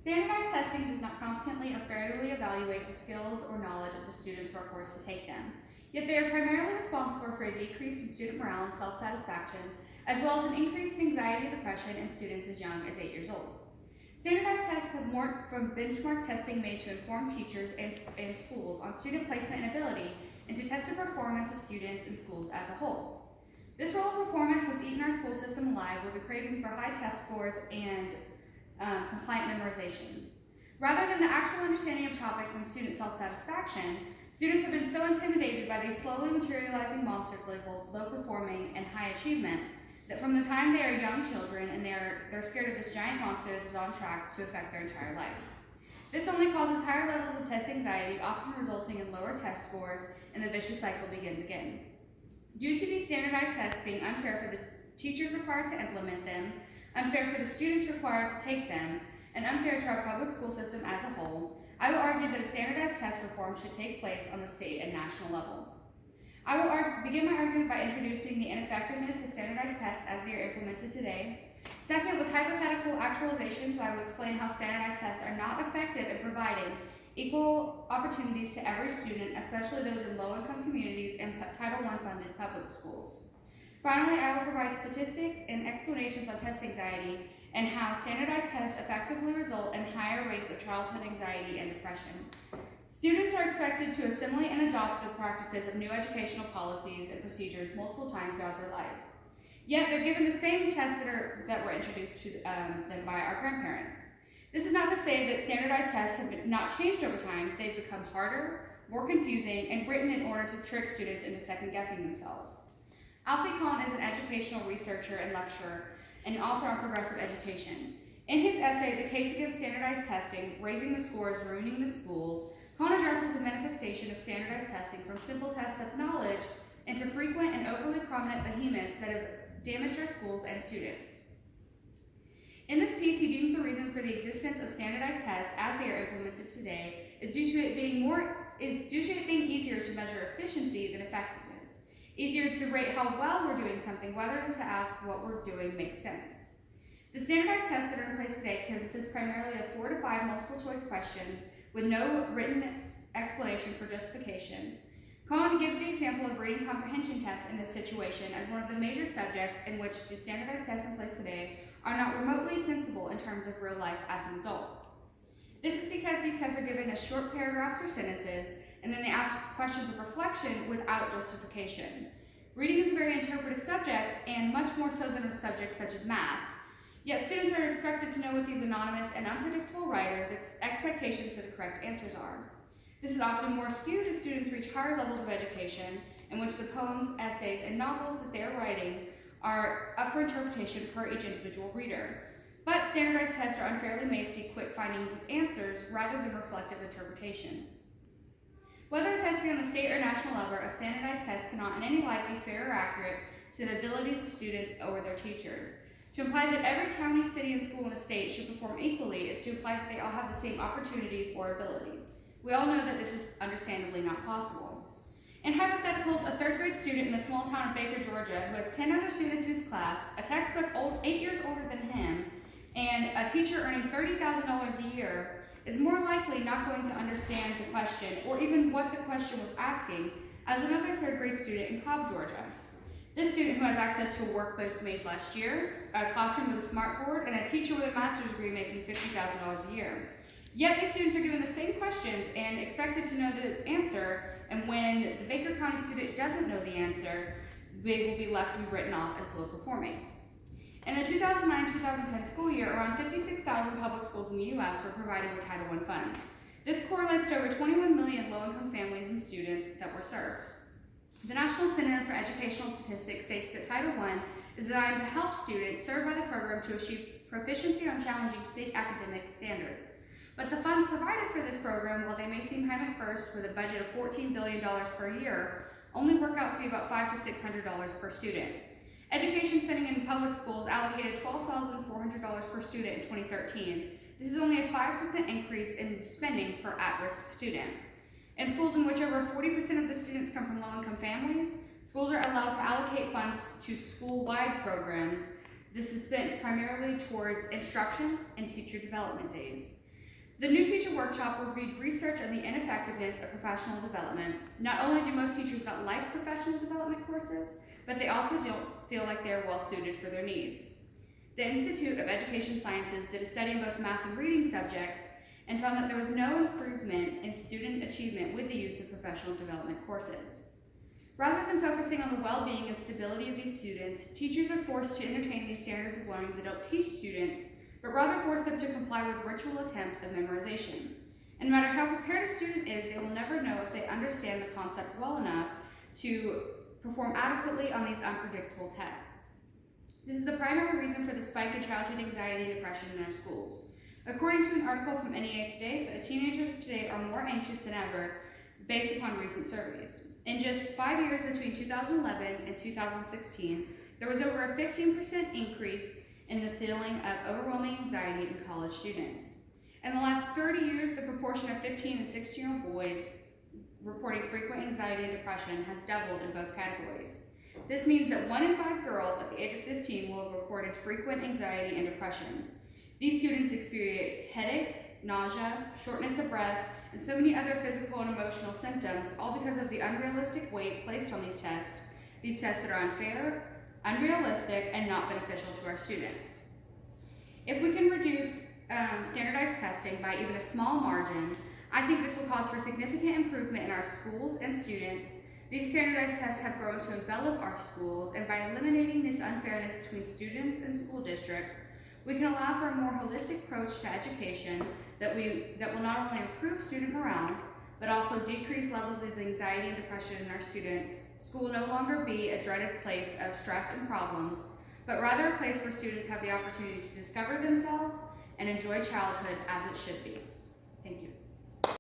Standardized testing does not competently or fairly evaluate the skills or knowledge of the students who are forced to take them. Yet they are primarily responsible for a decrease in student morale and self-satisfaction, as well as an increase in anxiety and depression in students as young as 8 years old. Standardized tests have morphed from benchmark testing made to inform teachers and schools on student placement and ability into test the performance of students and schools as a whole. This role of performance has eaten our school system alive with a craving for high test scores and compliant memorization. Rather than the actual understanding of topics and student self-satisfaction, students have been so intimidated by these slowly materializing monsters labeled low-performing and high achievement that from the time they are young children and they're scared of this giant monster that is on track to affect their entire life. This only causes higher levels of test anxiety, often resulting in lower test scores, and the vicious cycle begins again. Due to these standardized tests being unfair for the teachers required to implement them, unfair for the students required to take them, and unfair to our public school system as a whole, I will argue that a standardized test reform should take place on the state and national level. I will begin my argument by introducing the ineffectiveness of standardized tests as they are implemented today. Second, with hypothetical actualizations, I will explain how standardized tests are not effective in providing equal opportunities to every student, especially those in low-income communities and Title I funded public schools. Finally, I will provide statistics and explanations on test anxiety and how standardized tests effectively result in higher rates of childhood anxiety and depression. Students are expected to assimilate and adopt the practices of new educational policies and procedures multiple times throughout their life. Yet they're given the same tests that were introduced to them by our grandparents. This is not to say that standardized tests have not changed over time. They've become harder, more confusing, and written in order to trick students into second-guessing themselves. Alfie Kohn is an educational researcher and lecturer and author on progressive education. In his essay, The Case Against Standardized Testing, Raising the Scores, Ruining the Schools, Kohn addresses the manifestation of standardized testing from simple tests of knowledge into frequent and overly prominent behemoths that have damaged our schools and students. In this piece, he deems the reason for the existence of standardized tests as they are implemented today is due to it being easier to measure efficiency than effectiveness, easier to rate how well we're doing something rather than to ask what we're doing makes sense. The standardized tests that are in place today consist primarily of 4 to 5 multiple choice questions with no written explanation for justification. Kohn gives the example of reading comprehension tests in this situation as one of the major subjects in which the standardized tests in place today are not remotely sensible in terms of real life as an adult. This is because these tests are given as short paragraphs or sentences, and then they ask questions of reflection without justification. Reading is a very interpretive subject, and much more so than a subject such as math. Yet students are expected to know what these anonymous and unpredictable writers' expectations for the correct answers are. This is often more skewed as students reach higher levels of education, in which the poems, essays, and novels that they are writing are up for interpretation per each individual reader. But standardized tests are unfairly made to be quick findings of answers rather than reflective interpretation. Whether a test be on the state or national level, a standardized test cannot in any light be fair or accurate to the abilities of students or their teachers. To imply that every county, city, and school in a state should perform equally is to imply that they all have the same opportunities or ability. We all know that this is understandably not possible. In hypotheticals, a 3rd grade student in the small town of Baker, Georgia, who has 10 other students in his class, a textbook 8 years older than him, and a teacher earning $30,000 a year, is more likely not going to understand the question or even what the question was asking as another 3rd grade student in Cobb, Georgia. This student who has access to a workbook made last year, a classroom with a smart board, and a teacher with a master's degree making $50,000 a year. Yet these students are given the same questions and expected to know the answer, and when the Baker County student doesn't know the answer, they will be left to be written off as low performing. In the 2009-2010 school year, around 56,000 public schools in the U.S. were provided with Title I funds. This correlates to over 21 million low-income families and students that were served. The National Center for Educational Statistics states that Title I is designed to help students served by the program to achieve proficiency on challenging state academic standards. But the funds provided for this program, while they may seem high at first with a budget of $14 billion per year, only work out to be about $500 to $600 per student. Education spending in public schools allocated $12,400 per student in 2013. This is only a 5% increase in spending per at-risk student. In schools in which over 40% of the students come from low-income families, schools are allowed to allocate funds to school-wide programs. This is spent primarily towards instruction and teacher development days. The new teacher workshop reviewed research on the ineffectiveness of professional development. Not only do most teachers not like professional development courses, but they also don't feel like they're well suited for their needs. The Institute of Education Sciences did a study in both math and reading subjects and found that there was no improvement in student achievement with the use of professional development courses. Rather than focusing on the well-being and stability of these students, teachers are forced to entertain these standards of learning that don't teach students, but rather force them to comply with ritual attempts of memorization. And no matter how prepared a student is, they will never know if they understand the concept well enough to perform adequately on these unpredictable tests. This is the primary reason for the spike in childhood anxiety and depression in our schools. According to an article from NEA Today, the teenagers today are more anxious than ever based upon recent surveys. In just 5 years between 2011 and 2016, there was over a 15% increase in the feeling of overwhelming anxiety in college students. In the last 30 years, the proportion of 15 and 16-year-old boys reporting frequent anxiety and depression has doubled in both categories. This means that 1 in 5 girls at the age of 15 will have reported frequent anxiety and depression. These students experience headaches, nausea, shortness of breath, and so many other physical and emotional symptoms, all because of the unrealistic weight placed on these tests that are unfair, unrealistic, and not beneficial to our students. If we can reduce standardized testing by even a small margin, I think this will cause for significant improvement in our schools and students. These standardized tests have grown to envelop our schools, and by eliminating this unfairness between students and school districts, we can allow for a more holistic approach to education that will not only improve student morale, but also decrease levels of anxiety and depression in our students. School will no longer be a dreaded place of stress and problems, but rather a place where students have the opportunity to discover themselves and enjoy childhood as it should be. Thank you.